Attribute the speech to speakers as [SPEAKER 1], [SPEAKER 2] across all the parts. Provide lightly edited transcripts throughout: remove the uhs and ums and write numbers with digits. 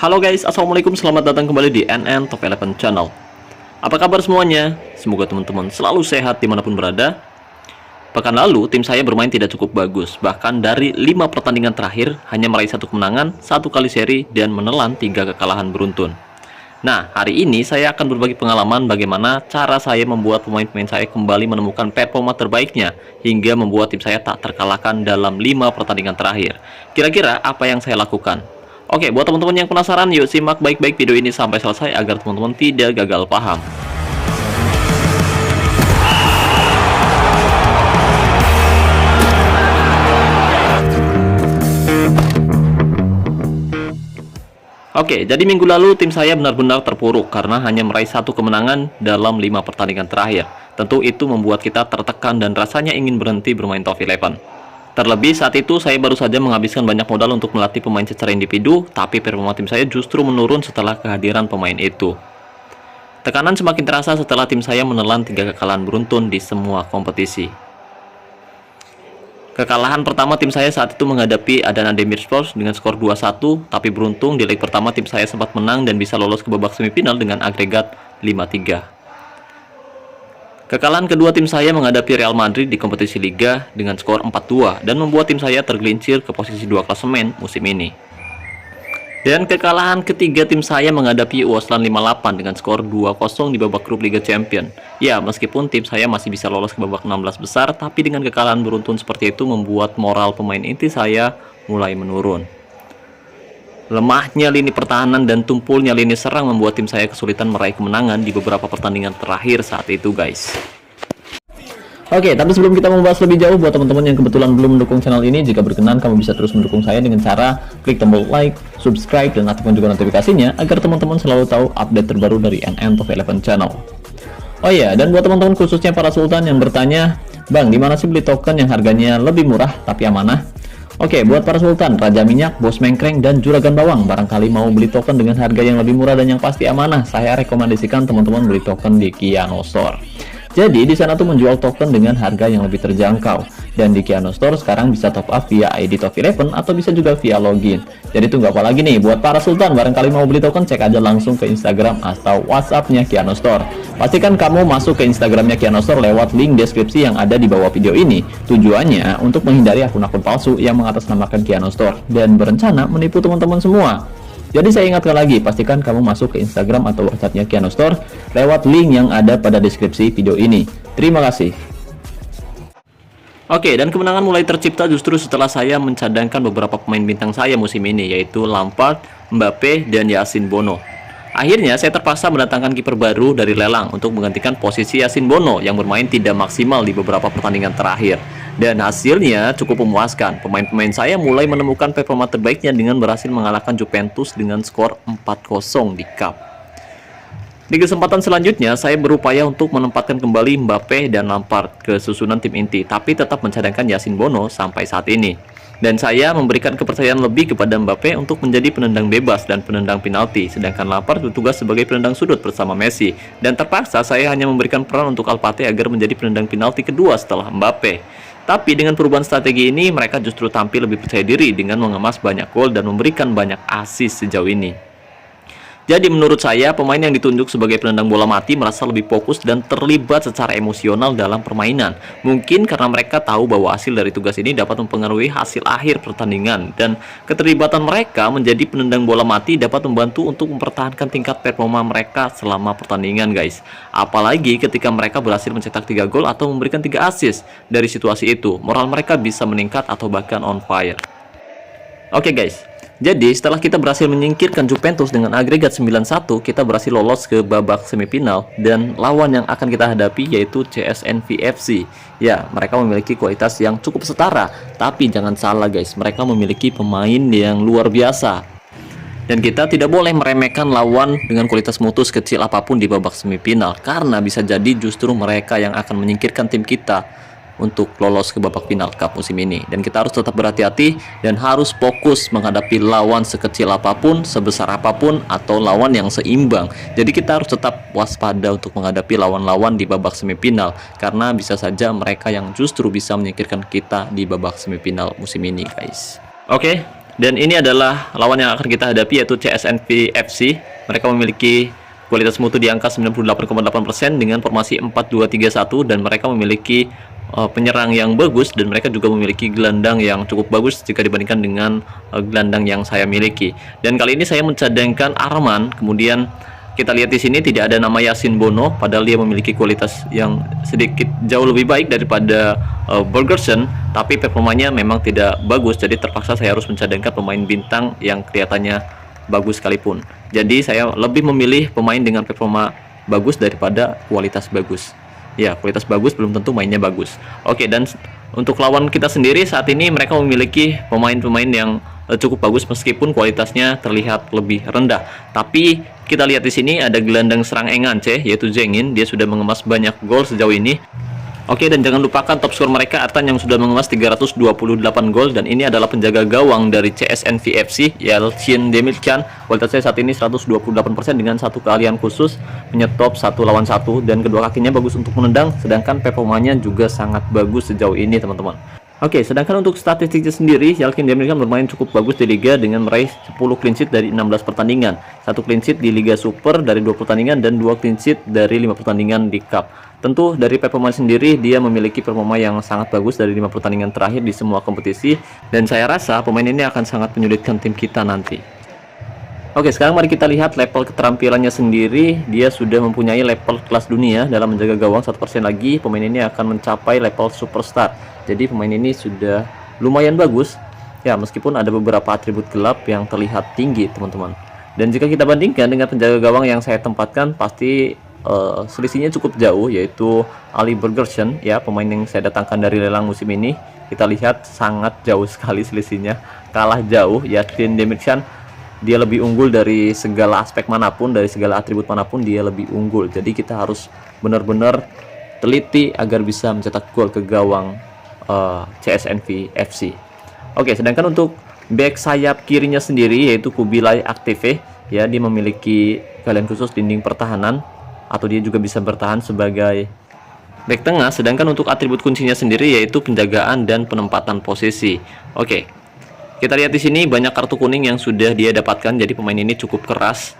[SPEAKER 1] Halo guys, assalamualaikum, selamat datang kembali di NN Top 11 Channel. Apa kabar semuanya? Semoga teman-teman selalu sehat dimanapun berada. Pekan lalu, tim saya bermain tidak cukup bagus. Bahkan dari 5 pertandingan terakhir, hanya meraih 1 kemenangan, 1 kali seri, dan menelan 3 kekalahan beruntun. Nah, hari ini saya akan berbagi pengalaman bagaimana cara saya membuat pemain-pemain saya kembali menemukan performa terbaiknya, hingga membuat tim saya tak terkalahkan dalam 5 pertandingan terakhir. Kira-kira apa yang saya lakukan? Oke, buat teman-teman yang penasaran, yuk simak baik-baik video ini sampai selesai agar teman-teman tidak gagal paham. Oke, jadi minggu lalu tim saya benar-benar terpuruk karena hanya meraih 1 kemenangan dalam 5 pertandingan terakhir. Tentu itu membuat kita tertekan dan rasanya ingin berhenti bermain Top 11. Terlebih saat itu saya baru saja menghabiskan banyak modal untuk melatih pemain secara individu, tapi performa tim saya justru menurun setelah kehadiran pemain itu. Tekanan semakin terasa setelah tim saya menelan 3 kekalahan beruntun di semua kompetisi. Kekalahan pertama tim saya saat itu menghadapi Adana Demirspor dengan skor 2-1, tapi beruntung di leg pertama tim saya sempat menang dan bisa lolos ke babak semifinal dengan agregat 5-3. Kekalahan kedua tim saya menghadapi Real Madrid di kompetisi Liga dengan skor 4-2 dan membuat tim saya tergelincir ke posisi 2 klasemen musim ini. Dan kekalahan ketiga tim saya menghadapi Uoslan 58 dengan skor 2-0 di babak grup Liga Champion. Ya, meskipun tim saya masih bisa lolos ke babak 16 besar, tapi dengan kekalahan beruntun seperti itu membuat moral pemain inti saya mulai menurun. Lemahnya lini pertahanan dan tumpulnya lini serang membuat tim saya kesulitan meraih kemenangan di beberapa pertandingan terakhir saat itu, guys. Oke, tapi sebelum kita membahas lebih jauh, buat teman-teman yang kebetulan belum mendukung channel ini, jika berkenan kamu bisa terus mendukung saya dengan cara klik tombol like, subscribe, dan aktifkan juga notifikasinya agar teman-teman selalu tahu update terbaru dari NN Top 11 Channel. Oh iya, dan buat teman-teman khususnya para sultan yang bertanya, Bang, dimana sih beli token yang harganya lebih murah tapi amanah? Oke, buat para sultan, Raja Minyak, Bos Mengkreng, dan Juragan Bawang, barangkali mau beli token dengan harga yang lebih murah dan yang pasti amanah, saya rekomendasikan teman-teman beli token di Kiano Store. Jadi di sana tuh menjual token dengan harga yang lebih terjangkau, dan di Kiano Store sekarang bisa top up via ID Top 11 atau bisa juga via login. Jadi tunggu apa lagi nih? Buat para sultan, barangkali mau beli token, cek aja langsung ke Instagram atau WhatsApp-nya Kiano Store. Pastikan kamu masuk ke Instagramnya Kiano Store lewat link deskripsi yang ada di bawah video ini. Tujuannya untuk menghindari akun-akun palsu yang mengatasnamakan Kiano Store dan berencana menipu teman-teman semua. Jadi saya ingatkan lagi, pastikan kamu masuk ke Instagram atau WhatsApp-nya Kiano Store lewat link yang ada pada deskripsi video ini. Terima kasih. Oke, dan kemenangan mulai tercipta justru setelah saya mencadangkan beberapa pemain bintang saya musim ini, yaitu Lampard, Mbappe, dan Yasin Bono. Akhirnya saya terpaksa mendatangkan kiper baru dari lelang untuk menggantikan posisi Yasin Bono yang bermain tidak maksimal di beberapa pertandingan terakhir. Dan hasilnya cukup memuaskan. Pemain-pemain saya mulai menemukan performa terbaiknya dengan berhasil mengalahkan Juventus dengan skor 4-0 di Cup. Di kesempatan selanjutnya, saya berupaya untuk menempatkan kembali Mbappe dan Lampard ke susunan tim inti, tapi tetap mencadangkan Yasin Bono sampai saat ini. Dan saya memberikan kepercayaan lebih kepada Mbappe untuk menjadi penendang bebas dan penendang penalti, sedangkan Lampard bertugas sebagai penendang sudut bersama Messi. Dan terpaksa saya hanya memberikan peran untuk Alpate agar menjadi penendang penalti kedua setelah Mbappe. Tapi dengan perubahan strategi ini, mereka justru tampil lebih percaya diri dengan mengemas banyak gol dan memberikan banyak assist sejauh ini. Jadi menurut saya, pemain yang ditunjuk sebagai penendang bola mati merasa lebih fokus dan terlibat secara emosional dalam permainan. Mungkin karena mereka tahu bahwa hasil dari tugas ini dapat mempengaruhi hasil akhir pertandingan. Dan keterlibatan mereka menjadi penendang bola mati dapat membantu untuk mempertahankan tingkat performa mereka selama pertandingan, guys. Apalagi ketika mereka berhasil mencetak 3 gol atau memberikan 3 assist. Dari situasi itu, moral mereka bisa meningkat atau bahkan on fire. Oke guys. Jadi setelah kita berhasil menyingkirkan Juventus dengan agregat 9-1, kita berhasil lolos ke babak semifinal dan lawan yang akan kita hadapi yaitu CSNV FC. Ya, mereka memiliki kualitas yang cukup setara, tapi jangan salah guys, mereka memiliki pemain yang luar biasa. Dan kita tidak boleh meremehkan lawan dengan kualitas mutu kecil apapun di babak semifinal, karena bisa jadi justru mereka yang akan menyingkirkan tim kita untuk lolos ke babak final Cup musim ini. Dan kita harus tetap berhati-hati dan harus fokus menghadapi lawan sekecil apapun, sebesar apapun, atau lawan yang seimbang. Jadi kita harus tetap waspada untuk menghadapi lawan-lawan di babak semifinal, karena bisa saja mereka yang justru bisa menyingkirkan kita di babak semifinal musim ini, guys. Oke, Dan ini adalah lawan yang akan kita hadapi, yaitu CSNV FC. Mereka memiliki kualitas mutu di angka 98,8% dengan formasi 4-2-3-1, dan mereka memiliki penyerang yang bagus, dan mereka juga memiliki gelandang yang cukup bagus jika dibandingkan dengan gelandang yang saya miliki. Dan kali ini saya mencadangkan Arman. Kemudian kita lihat di sini tidak ada nama Yasin Bono, padahal dia memiliki kualitas yang sedikit jauh lebih baik daripada Bergersen, tapi performanya memang tidak bagus. Jadi terpaksa saya harus mencadangkan pemain bintang yang kelihatannya bagus sekalipun. Jadi saya lebih memilih pemain dengan performa bagus daripada kualitas bagus. Ya, kualitas bagus belum tentu mainnya bagus. Oke, dan untuk lawan kita sendiri saat ini mereka memiliki pemain-pemain yang cukup bagus meskipun kualitasnya terlihat lebih rendah. Tapi kita lihat di sini ada gelandang serang Engance, yaitu Zengin. Dia sudah mengemas banyak gol sejauh ini. Oke, dan jangan lupakan top skor mereka Artan yang sudah mengemas 328 gol, dan ini adalah penjaga gawang dari CSNV FC, Yelchin Demircan. Kualitasnya saat ini 128% dengan satu keahlian khusus menyetop 1-1, dan kedua kakinya bagus untuk menendang, sedangkan performanya juga sangat bagus sejauh ini, teman-teman. Oke, sedangkan untuk statistiknya sendiri, Yelchin Demircan bermain cukup bagus di Liga dengan meraih 10 clean sheet dari 16 pertandingan, 1 clean sheet di Liga Super dari 2 pertandingan, dan 2 clean sheet dari 5 pertandingan di Cup. Tentu dari performa sendiri, dia memiliki performa yang sangat bagus dari 5 pertandingan terakhir di semua kompetisi, dan saya rasa pemain ini akan sangat menyulitkan tim kita nanti. Oke, sekarang mari kita lihat level keterampilannya sendiri. Dia sudah mempunyai level kelas dunia dalam menjaga gawang. 1% lagi pemain ini akan mencapai level superstar. Jadi pemain ini sudah lumayan bagus ya, meskipun ada beberapa atribut gelap yang terlihat tinggi, teman-teman. Dan jika kita bandingkan dengan penjaga gawang yang saya tempatkan, pasti selisihnya cukup jauh, yaitu Ali Bergersen ya, pemain yang saya datangkan dari lelang musim ini. Kita lihat sangat jauh sekali selisihnya, kalah jauh. Yelchin Demircan, dia lebih unggul dari segala aspek manapun, dari segala atribut manapun dia lebih unggul. Jadi kita harus benar-benar teliti agar bisa mencetak gol ke gawang CSNV FC. Oke, sedangkan untuk back sayap kirinya sendiri, yaitu Kubilay Aktive ya, dia memiliki keahlian khusus dinding pertahanan, atau dia juga bisa bertahan sebagai back tengah. Sedangkan untuk atribut kuncinya sendiri yaitu penjagaan dan penempatan posisi. Oke, kita lihat di sini banyak kartu kuning yang sudah dia dapatkan. Jadi pemain ini cukup keras,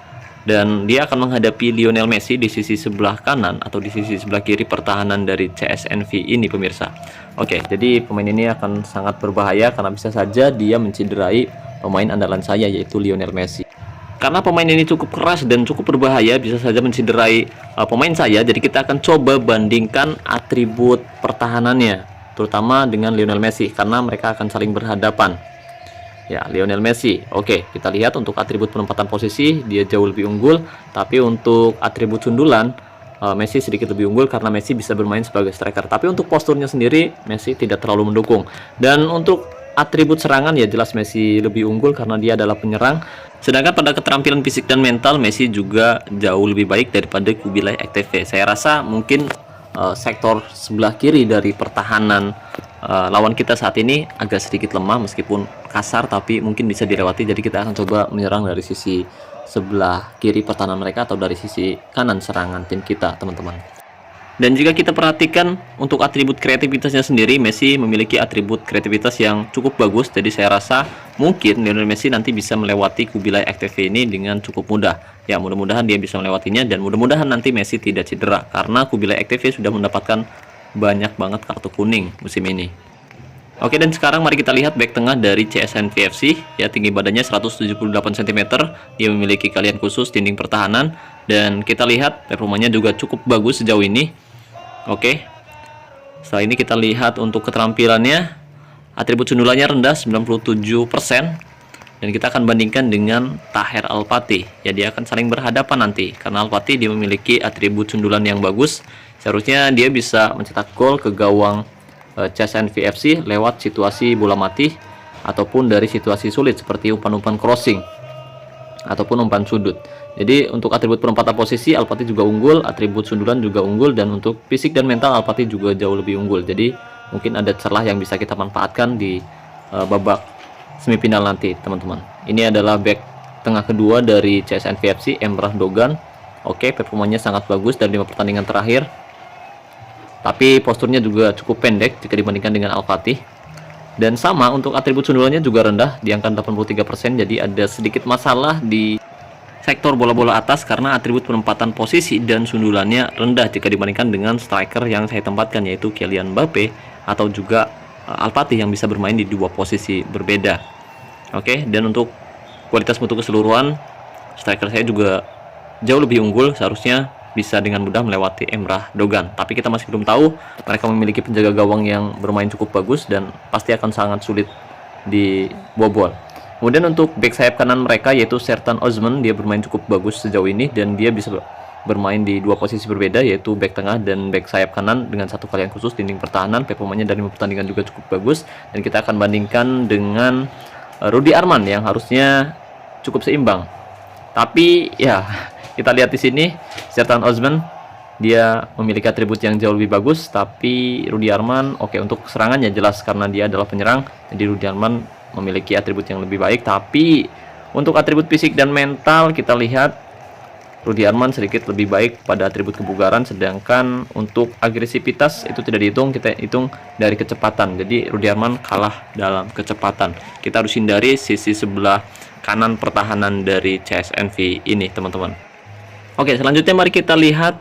[SPEAKER 1] dan dia akan menghadapi Lionel Messi di sisi sebelah kanan atau di sisi sebelah kiri pertahanan dari CSNV ini, pemirsa. Oke, jadi pemain ini akan sangat berbahaya karena bisa saja dia mencederai pemain andalan saya, yaitu Lionel Messi. Karena pemain ini cukup keras dan cukup berbahaya, bisa saja mencederai pemain saya. Jadi kita akan coba bandingkan atribut pertahanannya, terutama dengan Lionel Messi, karena mereka akan saling berhadapan. Ya, Lionel Messi. Oke, kita lihat untuk atribut penempatan posisi dia jauh lebih unggul, tapi untuk atribut sundulan Messi sedikit lebih unggul karena Messi bisa bermain sebagai striker. Tapi untuk posturnya sendiri Messi tidak terlalu mendukung. Dan untuk atribut serangan ya jelas Messi lebih unggul karena dia adalah penyerang. Sedangkan pada keterampilan fisik dan mental Messi juga jauh lebih baik daripada Kubilay Aktive. Saya rasa mungkin sektor sebelah kiri dari pertahanan lawan kita saat ini agak sedikit lemah, meskipun kasar tapi mungkin bisa dilewati. Jadi kita akan coba menyerang dari sisi sebelah kiri pertahanan mereka atau dari sisi kanan serangan tim kita, teman-teman. Dan jika kita perhatikan untuk atribut kreativitasnya sendiri, Messi memiliki atribut kreativitas yang cukup bagus. Jadi saya rasa mungkin Lionel Messi nanti bisa melewati Kubilay Aktive ini dengan cukup mudah. Ya, mudah-mudahan dia bisa melewatinya, dan mudah-mudahan nanti Messi tidak cedera, karena Kubilay Aktive sudah mendapatkan banyak banget kartu kuning musim ini. Oke, dan sekarang mari kita lihat back tengah dari CSNV FC ya. Tinggi badannya 178 cm, dia memiliki keahlian khusus dinding pertahanan, dan kita lihat performanya juga cukup bagus sejauh ini. Oke, setelah ini kita lihat untuk keterampilannya. Atribut sundulannya rendah 97%, dan kita akan bandingkan dengan Taher Alpati ya. Dia akan saling berhadapan nanti, karena Alpati dia memiliki atribut sundulan yang bagus. Seharusnya dia bisa mencetak gol ke gawang CSNV FC lewat situasi bola mati ataupun dari situasi sulit seperti umpan-umpan crossing ataupun umpan sudut. Jadi untuk atribut penempatan posisi Alpati juga unggul, atribut sundulan juga unggul, dan untuk fisik dan mental Alpati juga jauh lebih unggul. Jadi mungkin ada celah yang bisa kita manfaatkan di babak semifinal nanti, teman-teman. Ini adalah back tengah kedua dari CSNV FC, Emrah Dogan. Oke, performanya sangat bagus dari 5 pertandingan terakhir. Tapi posturnya juga cukup pendek jika dibandingkan dengan Al-Fatih. Dan sama untuk atribut sundulannya juga rendah di angka 83%. Jadi ada sedikit masalah di sektor bola-bola atas karena atribut penempatan posisi dan sundulannya rendah jika dibandingkan dengan striker yang saya tempatkan, yaitu Kylian Mbappe atau juga Al-Fatih yang bisa bermain di dua posisi berbeda. Oke, dan untuk kualitas mutu keseluruhan, striker saya juga jauh lebih unggul, seharusnya bisa dengan mudah melewati Emrah Dogan. Tapi kita masih belum tahu, mereka memiliki penjaga gawang yang bermain cukup bagus dan pasti akan sangat sulit dibobol. Kemudian untuk back sayap kanan mereka yaitu Sertan Osman, dia bermain cukup bagus sejauh ini dan dia bisa bermain di dua posisi berbeda, yaitu back tengah dan back sayap kanan dengan satu kalian khusus dinding pertahanan. Performanya dari pertandingan juga cukup bagus, dan kita akan bandingkan dengan Rudy Arman yang harusnya cukup seimbang. Tapi ya, kita lihat di sini Sertan Osman dia memiliki atribut yang jauh lebih bagus, tapi Rudy Arman oke, untuk serangannya jelas karena dia adalah penyerang, jadi Rudy Arman memiliki atribut yang lebih baik. Tapi untuk atribut fisik dan mental kita lihat Rudy Arman sedikit lebih baik pada atribut kebugaran, sedangkan untuk agresivitas itu tidak dihitung, kita hitung dari kecepatan. Jadi Rudy Arman kalah dalam kecepatan. Kita harus hindari sisi sebelah kanan pertahanan dari CSNV ini, teman-teman. Oke, selanjutnya mari kita lihat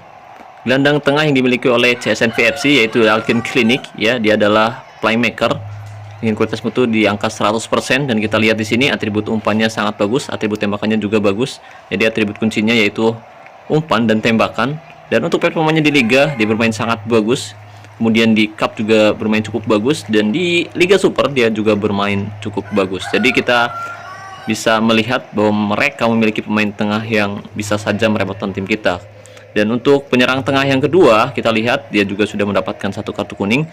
[SPEAKER 1] gelandang tengah yang dimiliki oleh CSNV FC, yaitu Alkin Klinik. Ya, dia adalah playmaker dengan kualitas mutu di angka 100%, dan kita lihat di sini atribut umpannya sangat bagus, atribut tembakannya juga bagus. Jadi atribut kuncinya yaitu umpan dan tembakan. Dan untuk performanya di liga dia bermain sangat bagus. Kemudian di cup juga bermain cukup bagus, dan di Liga Super dia juga bermain cukup bagus. Jadi kita bisa melihat bahwa mereka memiliki pemain tengah yang bisa saja merepotkan tim kita. Dan untuk penyerang tengah yang kedua, kita lihat dia juga sudah mendapatkan satu kartu kuning.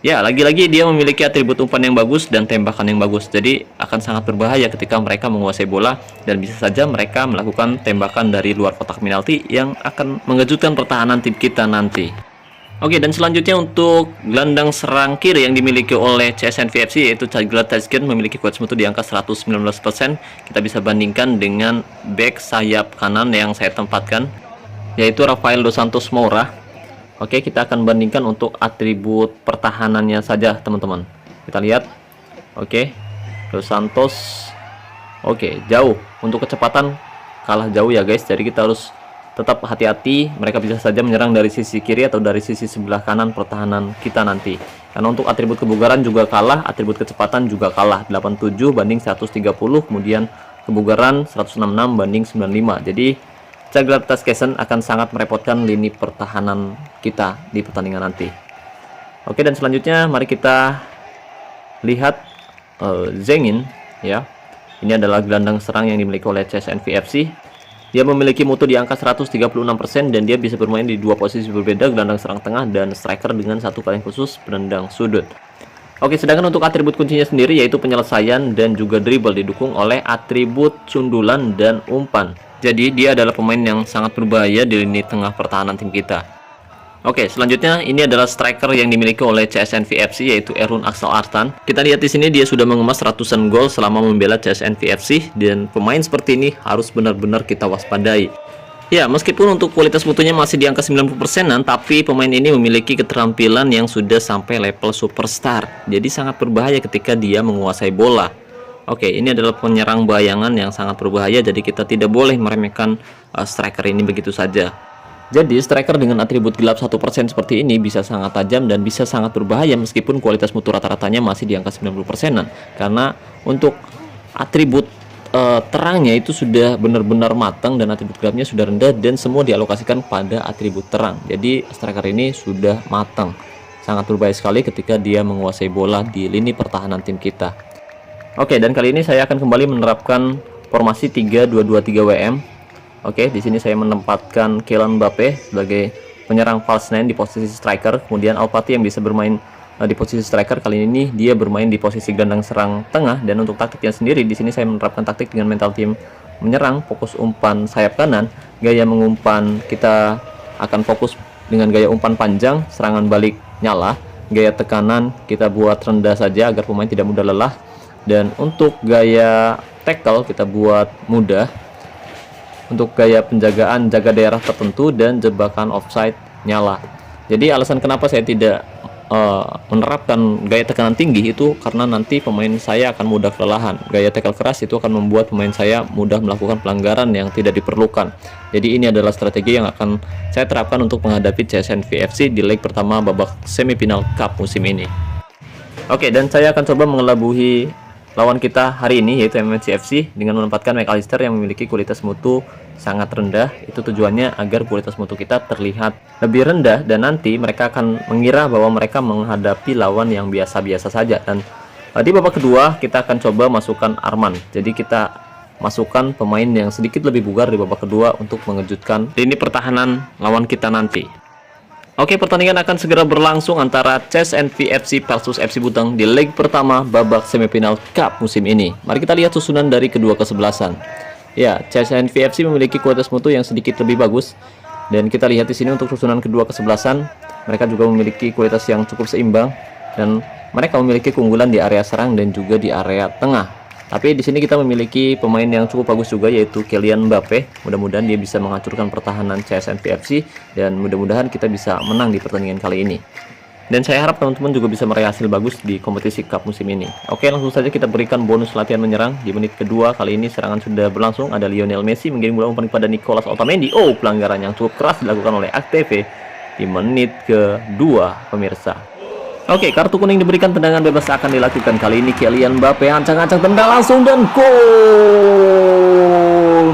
[SPEAKER 1] Ya, lagi-lagi dia memiliki atribut umpan yang bagus dan tembakan yang bagus. Jadi akan sangat berbahaya ketika mereka menguasai bola, dan bisa saja mereka melakukan tembakan dari luar kotak penalti yang akan mengejutkan pertahanan tim kita nanti. Oke, dan selanjutnya untuk gelandang serang kiri yang dimiliki oleh CSNV FC yaitu Caglar Tezgen, memiliki kualitas mutu di angka 119%. Kita bisa bandingkan dengan back sayap kanan yang saya tempatkan yaitu Rafael Dos Santos Moura. Oke, kita akan bandingkan untuk atribut pertahanannya saja, teman-teman. Kita lihat. Oke, Dos Santos oke, jauh. Untuk kecepatan kalah jauh ya guys. Jadi kita harus tetap hati-hati, mereka bisa saja menyerang dari sisi kiri atau dari sisi sebelah kanan pertahanan kita nanti. Karena untuk atribut kebugaran juga kalah, atribut kecepatan juga kalah, 87 banding 130, kemudian kebugaran 166 banding 95. Jadi Caglar Tezgen akan sangat merepotkan lini pertahanan kita di pertandingan nanti. Oke, dan selanjutnya mari kita lihat Zengin ya. Ini adalah gelandang serang yang dimiliki oleh CSNV FC. Dia memiliki mutu di angka 136% dan dia bisa bermain di dua posisi berbeda, gelandang serang tengah dan striker dengan satu kalian khusus penendang sudut. Oke, sedangkan untuk atribut kuncinya sendiri yaitu penyelesaian dan juga dribble, didukung oleh atribut sundulan dan umpan. Jadi dia adalah pemain yang sangat berbahaya di lini tengah pertahanan tim kita. Oke, selanjutnya ini adalah striker yang dimiliki oleh CSNV FC yaitu Erun Aksal Artan. Kita lihat di sini dia sudah mengemas ratusan gol selama membela CSNV FC, dan pemain seperti ini harus benar-benar kita waspadai. Ya, meskipun untuk kualitas mutunya masih di angka 90%-an, tapi pemain ini memiliki keterampilan yang sudah sampai level superstar. Jadi sangat berbahaya ketika dia menguasai bola. Oke, ini adalah penyerang bayangan yang sangat berbahaya, jadi kita tidak boleh meremehkan striker ini begitu saja. Jadi striker dengan atribut gelap 1% seperti ini bisa sangat tajam dan bisa sangat berbahaya meskipun kualitas mutu rata-ratanya masih di angka 90%-an. Karena untuk atribut terangnya itu sudah benar-benar matang dan atribut gelapnya sudah rendah dan semua dialokasikan pada atribut terang. Jadi striker ini sudah matang. Sangat berbahaya sekali ketika dia menguasai bola di lini pertahanan tim kita. Oke, dan kali ini saya akan kembali menerapkan formasi 3-2-2-3 WM. Oke, di sini saya menempatkan Kylian Mbappe sebagai penyerang false nine di posisi striker, kemudian Al-Fatih yang bisa bermain di posisi striker. Kali ini dia bermain di posisi gelandang serang tengah, dan untuk taktiknya sendiri di sini saya menerapkan taktik dengan mental tim menyerang, fokus umpan sayap kanan, gaya mengumpan kita akan fokus dengan gaya umpan panjang, serangan balik nyala, gaya tekanan kita buat rendah saja agar pemain tidak mudah lelah, dan untuk gaya tackle kita buat mudah. Untuk gaya penjagaan jaga daerah tertentu dan jebakan offside nyala. Jadi alasan kenapa saya tidak menerapkan gaya tekanan tinggi itu karena nanti pemain saya akan mudah kelelahan. Gaya tackle keras itu akan membuat pemain saya mudah melakukan pelanggaran yang tidak diperlukan. Jadi ini adalah strategi yang akan saya terapkan untuk menghadapi CSNV FC di leg pertama babak semifinal Cup musim ini. Oke, dan saya akan coba mengelabui lawan kita hari ini, yaitu MMC FC, dengan menempatkan McAllister yang memiliki kualitas mutu sangat rendah. Itu tujuannya agar kualitas mutu kita terlihat lebih rendah, dan nanti mereka akan mengira bahwa mereka menghadapi lawan yang biasa-biasa saja. Dan di babak kedua kita akan coba masukkan Arman. Jadi kita masukkan pemain yang sedikit lebih bugar di babak kedua untuk mengejutkan lini pertahanan lawan kita nanti. Oke, pertandingan akan segera berlangsung antara CSNV FC versus FC Buteng di leg pertama babak semifinal Cup musim ini. Mari kita lihat susunan dari kedua kesebelasan. Ya, CSNV FC memiliki kualitas mutu yang sedikit lebih bagus, dan kita lihat di sini untuk susunan kedua kesebelasan, mereka juga memiliki kualitas yang cukup seimbang, dan mereka memiliki keunggulan di area serang dan juga di area tengah. Tapi di sini kita memiliki pemain yang cukup bagus juga, yaitu Kylian Mbappe. Mudah-mudahan dia bisa menghancurkan pertahanan CSNV FC, dan mudah-mudahan kita bisa menang di pertandingan kali ini. Dan saya harap teman-teman juga bisa meraih hasil bagus di kompetisi Cup musim ini. Oke, langsung saja kita berikan bonus latihan menyerang. Di menit kedua kali ini serangan sudah berlangsung. Ada Lionel Messi mengirim bola umpan kepada Nicolas Otamendi. Oh, pelanggaran yang cukup keras dilakukan oleh AKTV di menit kedua, pemirsa. Oke, kartu kuning diberikan, tendangan bebas akan dilakukan. Kali ini Kylian Mbappe ancang-ancang tendang langsung dan gol.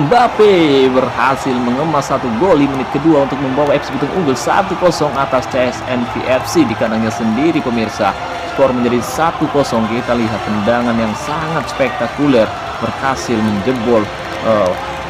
[SPEAKER 1] Mbappe berhasil mengemas satu gol di menit kedua untuk membawa FC Buteng unggul 1-0 atas CSNV FC di kandangnya sendiri, pemirsa. Skor menjadi 1-0. Kita lihat tendangan yang sangat spektakuler berhasil menjebol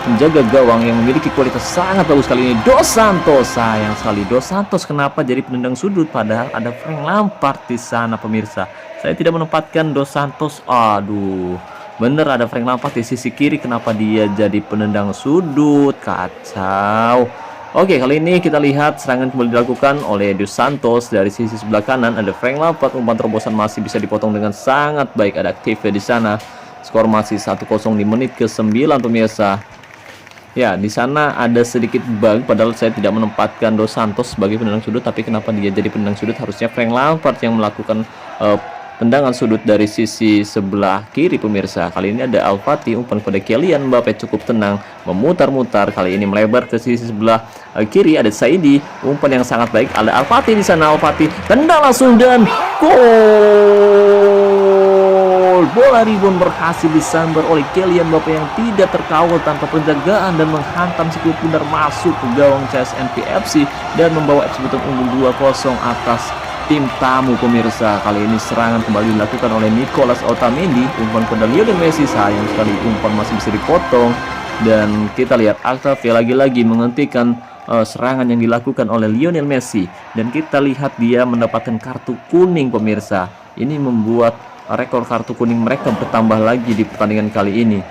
[SPEAKER 1] penjaga gawang yang memiliki kualitas sangat bagus kali ini, Dos Santos. Sayang sekali Dos Santos kenapa jadi penendang sudut, padahal ada Frank Lampard di sana, pemirsa. Saya tidak menempatkan Dos Santos. Aduh, bener ada Frank Lampard di sisi kiri, kenapa dia jadi penendang sudut? Kacau. Oke, kali ini kita lihat serangan kembali dilakukan oleh Dos Santos dari sisi sebelah kanan. Ada Frank Lampard, umpan terobosan masih bisa dipotong dengan sangat baik, ada aktifnya di sana. Skor masih 1-0 di menit ke-9, pemirsa. Ya, di sana ada sedikit bug, padahal saya tidak menempatkan Dos Santos sebagai penendang sudut, tapi kenapa dia jadi penendang sudut? Harusnya Frank Lampard yang melakukan tendangan sudut dari sisi sebelah kiri, pemirsa. Kali ini ada Al Fati, umpan pada Kylian Mbappe cukup tenang, memutar-mutar, kali ini melebar ke sisi sebelah kiri. Ada Saidi, umpan yang sangat baik, ada Al Fati di sana. Al Fati tendang langsung dan gol. Bola rebound berhasil disambar oleh Kylian Mbappe yang tidak terkawal tanpa penjagaan dan menghantam sikut pundar masuk ke gawang CSNV FC dan membawa FC Buteng unggul 2-0 atas tim tamu, pemirsa. Kali ini serangan kembali dilakukan oleh Nicolas Otamendi, umpan pada Lionel Messi. Sayang sekali umpan masih bisa dipotong, dan kita lihat AKTV lagi-lagi menghentikan serangan yang dilakukan oleh Lionel Messi, dan kita lihat dia mendapatkan kartu kuning, pemirsa. Ini membuat rekor kartu kuning mereka bertambah lagi di pertandingan kali ini.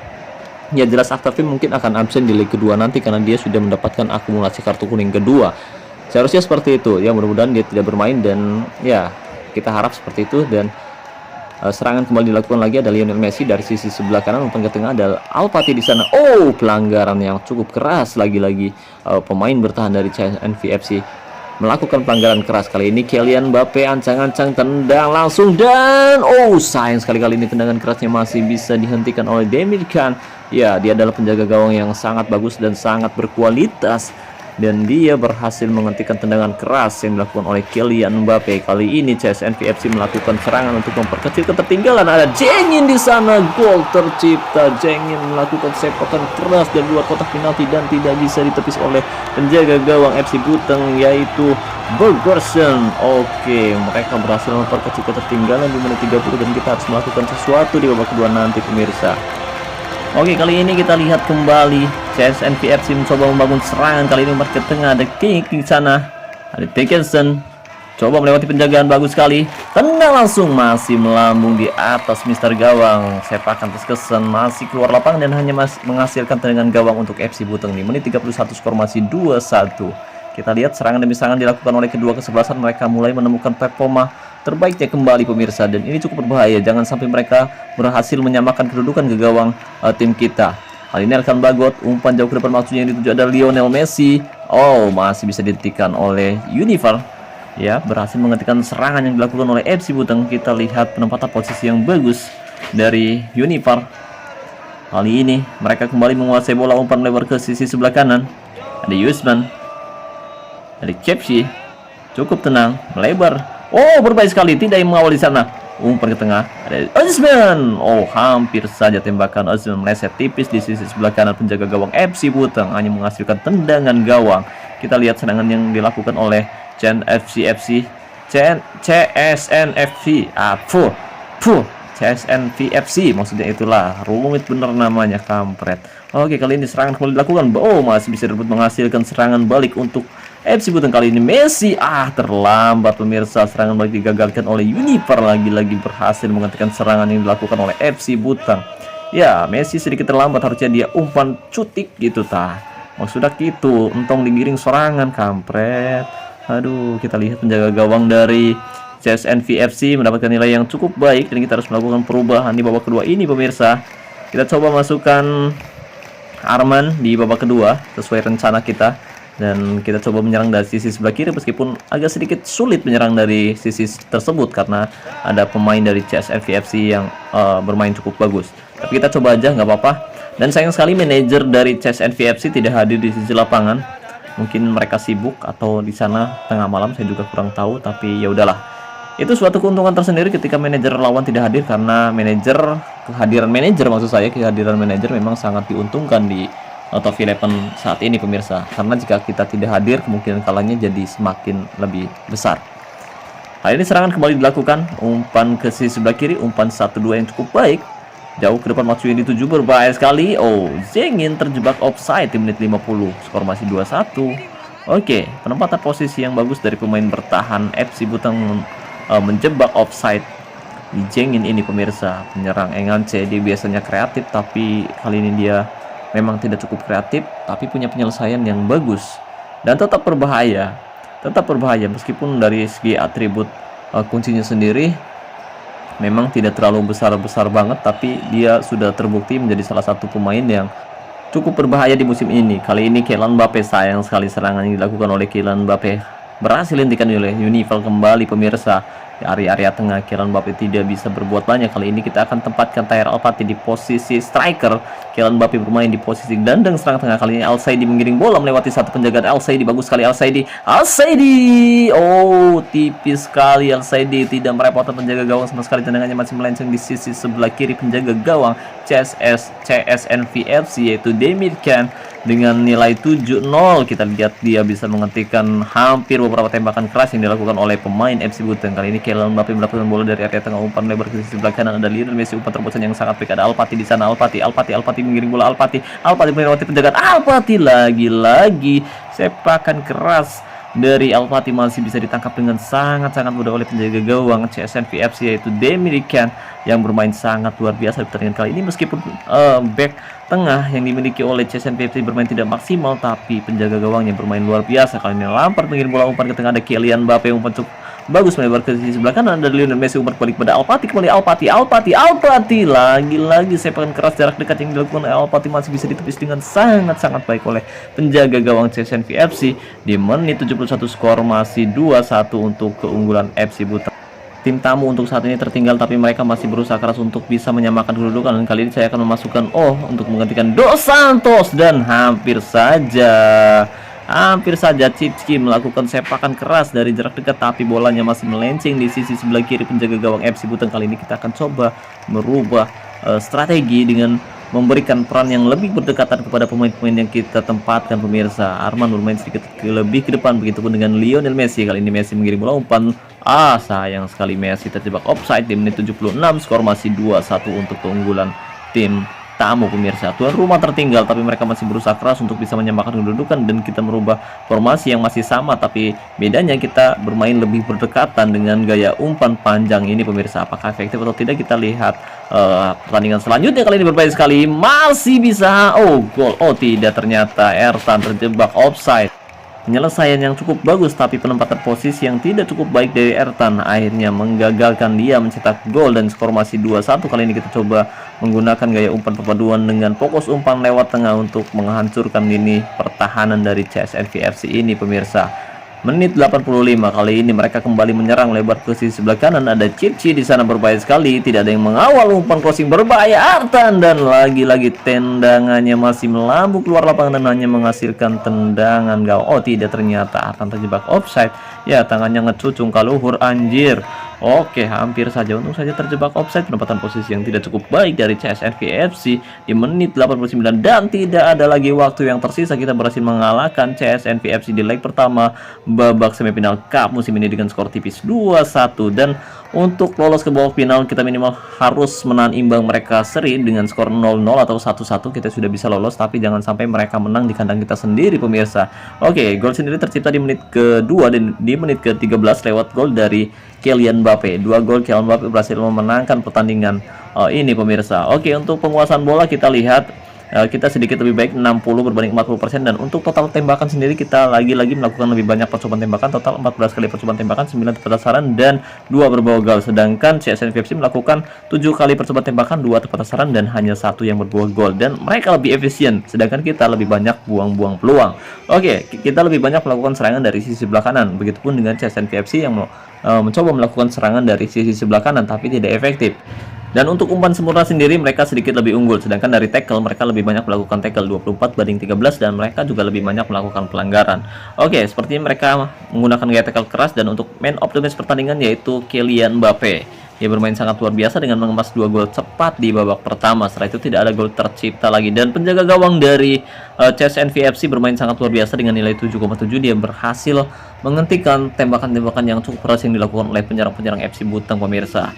[SPEAKER 1] Ya, jelas AKTV mungkin akan absen di leg kedua nanti karena dia sudah mendapatkan akumulasi kartu kuning kedua. Seharusnya seperti itu. Ya, mudah-mudahan dia tidak bermain, dan ya kita harap seperti itu. Dan serangan kembali dilakukan lagi, ada Lionel Messi dari sisi sebelah kanan, umpan ke tengah, ada Al Fati di sana. Oh, pelanggaran yang cukup keras lagi-lagi. Pemain bertahan dari CSNV FC melakukan pelanggaran keras. Kali ini Kylian Mbappe ancang-ancang tendang langsung dan sayang sekali kali ini tendangan kerasnya masih bisa dihentikan oleh Demir Khan. Ya, dia adalah penjaga gawang yang sangat bagus dan sangat berkualitas, dan dia berhasil menghentikan tendangan keras yang dilakukan oleh Kylian Mbappe. Kali ini CSNV FC melakukan serangan untuk memperkecil ketertinggalan. Ada Jengin di sana, gol tercipta. Jengin melakukan sepakan keras dari luar kotak penalti dan tidak bisa ditepis oleh penjaga gawang FC Buteng, yaitu Bergersen. Oke, mereka berhasil memperkecil ketertinggalan di menit 30, dan kita harus melakukan sesuatu di babak kedua nanti, pemirsa. Oke, kali ini kita lihat kembali CSNV FC mencoba membangun serangan. Kali ini umpan ke tengah, ada King di sana, ada Dickinson coba melewati penjagaan, bagus sekali, tendang langsung masih melambung di atas mister gawang. Sepakan terkesan masih keluar lapangan dan hanya menghasilkan tendangan gawang untuk FC Buteng. Di menit 31 skor masih 2-1. Kita lihat serangan demi serangan dilakukan oleh kedua kesebelasan. Mereka mulai menemukan performa terbaiknya kembali, pemirsa, dan ini cukup berbahaya. Jangan sampai mereka berhasil menyamakan kedudukan ke gawang tim kita. Kali ini Elkan Bagot, umpan jauh ke depan, maksudnya yang dituju ada Lionel Messi. Masih bisa dihentikan oleh Univar. Ya, berhasil menghentikan serangan yang dilakukan oleh FC Buteng. Kita lihat penempatan posisi yang bagus dari Univar. Kali ini mereka kembali menguasai bola, umpan lebar ke sisi sebelah kanan. Ada Yusman, ada Kepsi, cukup tenang, melebar. Oh, berbahaya sekali, tidak yang mengawal di sana. Umpan ke tengah, ada Osman. Oh, hampir saja tembakan Osman meleset tipis di sisi sebelah kanan penjaga gawang FC Buteng, hanya menghasilkan tendangan gawang. Kita lihat serangan yang dilakukan oleh CSNFC. CSNVFC maksudnya, itulah rumit bener namanya, kampret. Oke, kali ini serangan kembali dilakukan. Oh, masih bisa direbut, menghasilkan serangan balik untuk FC Buteng. Kali ini Messi terlambat pemirsa, serangan balik digagalkan oleh Univar. Lagi-lagi berhasil menghentikan serangan yang dilakukan oleh FC Buteng. Ya, Messi sedikit terlambat, harusnya dia umpan cutik gitu tah. Maksudnya gitu, entong digiring serangan, kampret. Aduh, kita lihat penjaga gawang dari CSNVFC mendapatkan nilai yang cukup baik, dan kita harus melakukan perubahan di babak kedua ini pemirsa. Kita coba masukkan Arman di babak kedua sesuai rencana kita, dan kita coba menyerang dari sisi sebelah kiri, meskipun agak sedikit sulit menyerang dari sisi tersebut karena ada pemain dari CSNVFC yang bermain cukup bagus. Tapi kita coba aja, nggak apa-apa. Dan sayang sekali manajer dari CSNVFC tidak hadir di sisi lapangan. Mungkin mereka sibuk atau di sana tengah malam, saya juga kurang tahu. Tapi ya udahlah, itu suatu keuntungan tersendiri ketika manajer lawan tidak hadir, karena kehadiran manajer memang sangat diuntungkan di Top 11 saat ini pemirsa, karena jika kita tidak hadir kemungkinan kalahnya jadi semakin lebih besar. Hal ini serangan kembali dilakukan, umpan ke sisi sebelah kiri, umpan 1-2 yang cukup baik, jauh ke depan Matsui di 7, berbahaya sekali. Oh, Zengin terjebak offside di menit 50, skor masih 2-1. Oke, penempatan posisi yang bagus dari pemain bertahan FC Buteng menjebak offside di Zengin ini pemirsa. Penyerang Engance, dia biasanya kreatif, tapi kali ini dia memang tidak cukup kreatif, tapi punya penyelesaian yang bagus dan tetap berbahaya meskipun dari segi atribut kuncinya sendiri memang tidak terlalu besar banget, tapi dia sudah terbukti menjadi salah satu pemain yang cukup berbahaya di musim ini. Kali ini Kylian Mbappe, sayang sekali serangan yang dilakukan oleh Kylian Mbappe berhasil dihentikan oleh Unival kembali pemirsa. Di area tengah Kylian Mbappe tidak bisa berbuat banyak. Kali ini kita akan tempatkan Tahir Alpati di posisi striker. Kylian Mbappe bermain di posisi gelandang serang tengah. Kali ini Al Saidi menggiring bola melewati satu penjagaan Al Saidi. Bagus sekali Al Saidi. Oh, tipis sekali Al Saidi, tidak merepotkan penjaga gawang sama sekali. Tendangannya masih melenceng di sisi sebelah kiri penjaga gawang CSNVFC, yaitu Demir Khan. Dengan nilai 7-0, kita lihat dia bisa menghentikan hampir beberapa tembakan keras yang dilakukan oleh pemain FC Buteng. Kali ini Kylian Mbappe mendapatkan bola dari area tengah, umpan lebar ke sisi sebelah kanan, ada Lionel Messi, umpan terobosan yang sangat baik, ada Alpati di sana. Alpati menggiring bola, Alpati melewati penjagaan, Alpati lagi sepakan keras dari Alpati masih bisa ditangkap dengan sangat mudah oleh penjaga gawang CSNVFC, yaitu Demir Khan, yang bermain sangat luar biasa di pertandingan kali ini. Meskipun back tengah yang dimiliki oleh CSNVFC bermain tidak maksimal, tapi penjaga gawangnya bermain luar biasa. Kali ini Lampard mengirim bola umpan ke tengah, ada Kylian Mbappe, umpan cukup bagus melebar ke sisi sebelah kanan, ada Lionel Messi, umpan balik pada Alpati, kembali Alpati lagi sepakan keras jarak dekat yang dilakukan oleh Alpati masih bisa ditepis dengan sangat baik oleh penjaga gawang CSNVFC. Di menit 71 skor masih 2-1 untuk keunggulan FC Buteng. Tim tamu untuk saat ini tertinggal, tapi mereka masih berusaha keras untuk bisa menyamakan kedudukan. Dan kali ini saya akan memasukkan untuk menggantikan Dos Santos, dan hampir saja Cipki melakukan sepakan keras dari jarak dekat, tapi bolanya masih melenceng di sisi sebelah kiri penjaga gawang FC Buteng. Kali ini kita akan coba merubah strategi dengan memberikan peran yang lebih berdekatan kepada pemain-pemain yang kita tempatkan pemirsa. Arman bermain sedikit lebih ke depan, begitupun dengan Lionel Messi. Kali ini Messi mengirim bola umpan, sayang sekali Messi terjebak offside di menit 76, skor masih 2-1 untuk keunggulan tim tamu pemirsa. Tuan rumah tertinggal, tapi mereka masih berusaha keras untuk bisa menyamakan kedudukan, dan kita merubah formasi yang masih sama, tapi bedanya kita bermain lebih berdekatan dengan gaya umpan panjang ini pemirsa. Apakah efektif atau tidak, kita lihat pertandingan selanjutnya. Kali ini berbahaya sekali, masih bisa gol. Tidak, ternyata Ertan terjebak offside. Penyelesaian yang cukup bagus, tapi penempatan posisi yang tidak cukup baik dari Ertan akhirnya menggagalkan dia mencetak gol, dan skor masih 2-1. Kali ini kita coba menggunakan gaya umpan perpaduan dengan fokus umpan lewat tengah untuk menghancurkan lini pertahanan dari CSNVFC ini pemirsa. Menit 85 kali ini mereka kembali menyerang lebar ke sisi sebelah kanan. Ada Cipci di sana berbahaya sekali, tidak ada yang mengawal, umpan crossing berbahaya Artan, dan lagi-lagi tendangannya masih melambung keluar lapangan dan hanya menghasilkan tendangan gawang. Oh tidak, ternyata Artan terjebak offside. Ya, tangannya ngecucung ke luhur, anjir. Oke, hampir saja, untung saja terjebak offside. Penempatan posisi yang tidak cukup baik dari CSNV FC di menit 89, dan tidak ada lagi waktu yang tersisa. Kita berhasil mengalahkan CSNV FC di leg pertama babak semifinal Cup musim ini dengan skor tipis 2-1. Dan untuk lolos ke babak final kita minimal harus menahan imbang mereka seri dengan skor 0-0 atau 1-1. Kita sudah bisa lolos, tapi jangan sampai mereka menang di kandang kita sendiri, pemirsa. Oke, gol sendiri tercipta di menit kedua dan di menit ke-13 lewat gol dari Kylian Mbappe. 2 gol Kylian Mbappe berhasil memenangkan pertandingan ini, pemirsa. Oke, untuk penguasaan bola kita lihat kita sedikit lebih baik, 60 berbanding 40%. Dan untuk total tembakan sendiri kita lagi-lagi melakukan lebih banyak percobaan tembakan, total 14 kali percobaan tembakan, 9 tepat sasaran dan 2 berbau gol. Sedangkan CSNV FC melakukan 7 kali percobaan tembakan, 2 tepat sasaran dan hanya 1 yang berbuah gol. Dan mereka lebih efisien, sedangkan kita lebih banyak buang-buang peluang. Oke, kita lebih banyak melakukan serangan dari sisi sebelah kanan. Begitupun dengan CSNV FC yang mencoba melakukan serangan dari sisi sebelah kanan tapi tidak efektif. Dan untuk umpan sempurna sendiri mereka sedikit lebih unggul, sedangkan dari tackle mereka lebih banyak melakukan tackle, 24 banding 13, dan mereka juga lebih banyak melakukan pelanggaran. Oke, sepertinya mereka menggunakan gaya tackle keras. Dan untuk man of the match pertandingan yaitu Kylian Mbappe. Dia bermain sangat luar biasa dengan mengemas 2 gol cepat di babak pertama. Setelah itu tidak ada gol tercipta lagi. Dan penjaga gawang dari CSNV FC bermain sangat luar biasa dengan nilai 7,7. Dia berhasil menghentikan tembakan-tembakan yang cukup keras yang dilakukan oleh penyerang-penyerang FC Butang, pemirsa.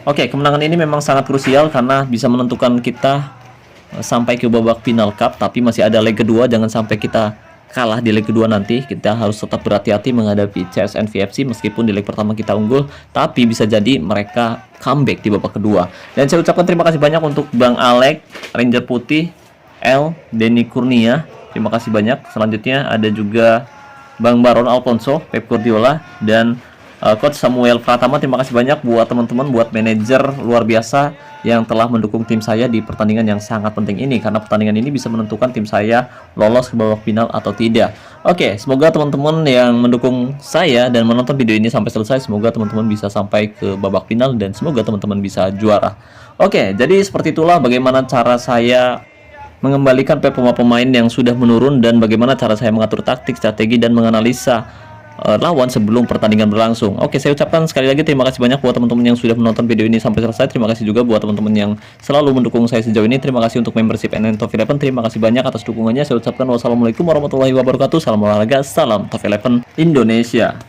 [SPEAKER 1] Oke, kemenangan ini memang sangat krusial karena bisa menentukan kita sampai ke babak final Cup. Tapi masih ada leg kedua, jangan sampai kita kalah di leg kedua nanti. Kita harus tetap berhati-hati menghadapi CSNV FC. Meskipun di leg pertama kita unggul, tapi bisa jadi mereka comeback di babak kedua. Dan saya ucapkan terima kasih banyak untuk Bang Alek, Ranger Putih, L, Denny Kurnia. Terima kasih banyak. Selanjutnya ada juga Bang Baron Alfonso, Pep Guardiola, dan Coach Samuel Pratama. Terima kasih banyak buat teman-teman, buat manajer luar biasa yang telah mendukung tim saya di pertandingan yang sangat penting ini, karena pertandingan ini bisa menentukan tim saya lolos ke babak final atau tidak. Oke, semoga teman-teman yang mendukung saya dan menonton video ini sampai selesai, semoga teman-teman bisa sampai ke babak final dan semoga teman-teman bisa juara. Oke, jadi seperti itulah bagaimana cara saya mengembalikan pemain yang sudah menurun dan bagaimana cara saya mengatur taktik, strategi, dan menganalisa lawan sebelum pertandingan berlangsung. Oke, saya ucapkan sekali lagi terima kasih banyak buat teman-teman yang sudah menonton video ini sampai selesai. Terima kasih juga buat teman-teman yang selalu mendukung saya sejauh ini. Terima kasih untuk membership NN Top 11. Terima kasih banyak atas dukungannya. Saya ucapkan wassalamualaikum warahmatullahi wabarakatuh. Salam olahraga, salam Top 11 Indonesia.